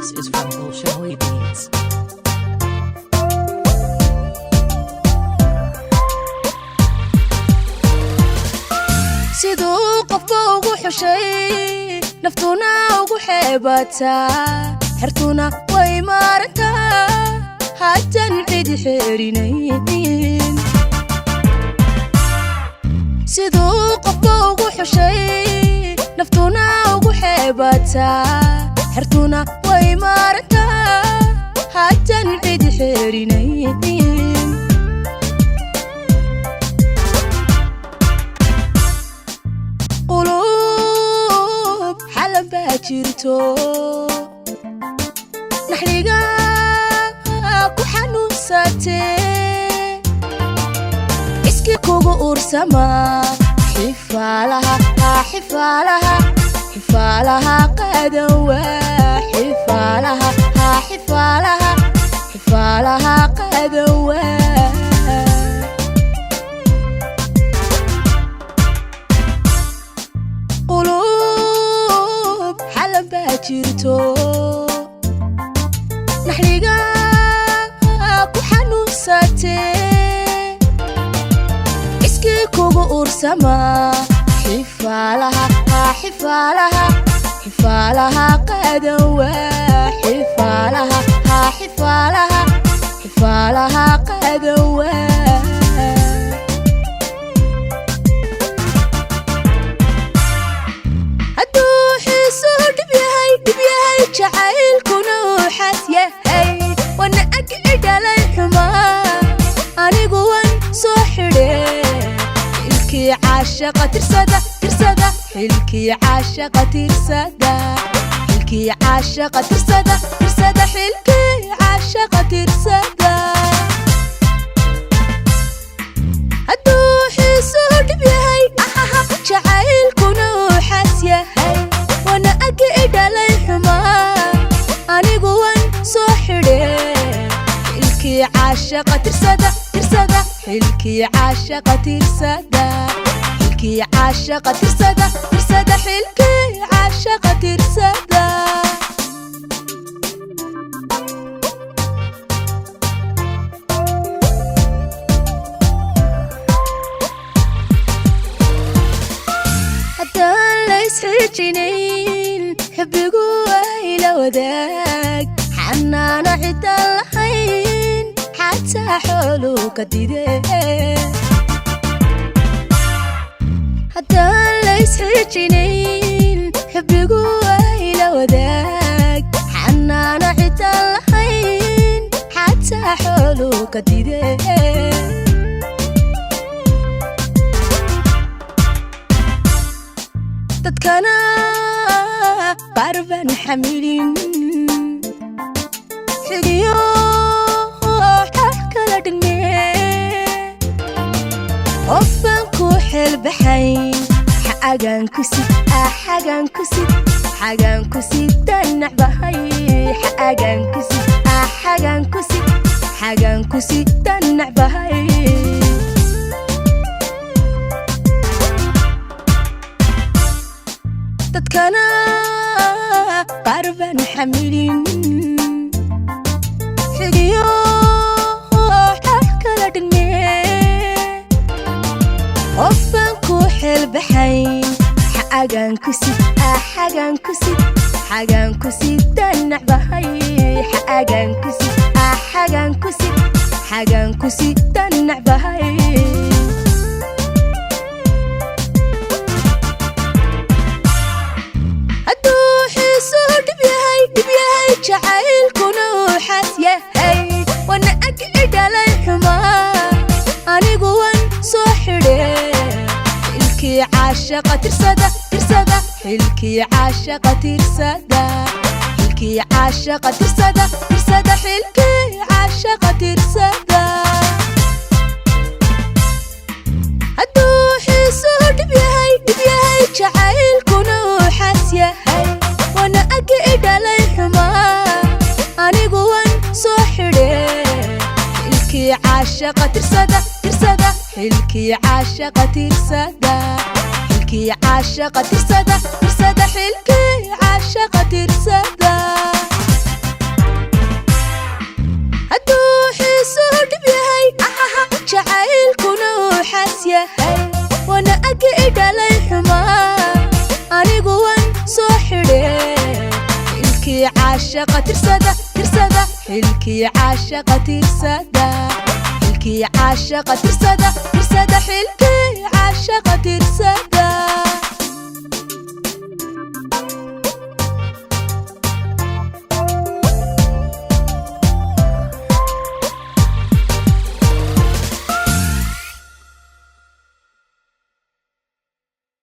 This is from Bolshoi Beats. sidoo qofka ugu xushay naftuna ugu xeebata xirtuna way maaranta haatan cid xirinayn sidoo qofka ugu xushay naftuna ugu xeebata xirtuna way maaranta haatan cid xirinayn jirto naxliga ku xanuunsatee iski kugu ursama xifalaha qadawa xifalaha qadawa jirto naxliga ku xanuunsatee iski kugu ursama xifalaha qadawa xifalaha qadawa jacaylkuna xas yahay wana aqid alay xuma anigu wan soo xidhay ilki caashaqa tirsada ilki caashaqa tirsada ilki caashaqa tirsada ilki caashaqa tirsada hadduu xiisuu dhib yahay jacaylkuna xas yahay wana aqid alay xuma anigu wan soo xidhay ilki caashaqa tirsada ilki caashaqa tirsada ilki caashaqa tirsada ilki caashaqa tirsada haddaan la isxijinayn xubbigu ayla wadaag xanaana cidaan lahayn xataa xoolu ka didee haddaan la isxijinayn xubbigu ayla wadaag xanaana cidaan lahayn xataa xoolu ka didee dadkana qarban xamilin xigiyo xaq kala dhigmee qofaan ku xelbaxayn xagan ku sidan nacbahay xagan ku sidan nacbahay dadkana qarban xamilin xigiyo xaq kala dhigmee qofaan ku xelbaxayn xagan ku sidan nacbahay xagan ku sidan nacbahay jacaylkuna xas yahay wana aqid alay xuma anigu wan soo xidhay ilki caashaqa tirsada ilki caashaqa tirsada ilki caashaqa tirsada ilki caashaqa tirsada hadduu xiisuu dhib yahay jacaylkuna xas yahay wana aqid alay xuma anigu wan soo xidhay ilki caashaqa tirsada ilki caashaqa tirsada ilki caashaqa tirsada ilki caashaqa tirsada وانا اكيد علي حما انيقو وان سوحري حلكي عاشقة ترسدة ترسدة حلكي عاشقة ترسدة حلكي عاشقة ترسدة ترسدة حلكي عاشقة ترسدة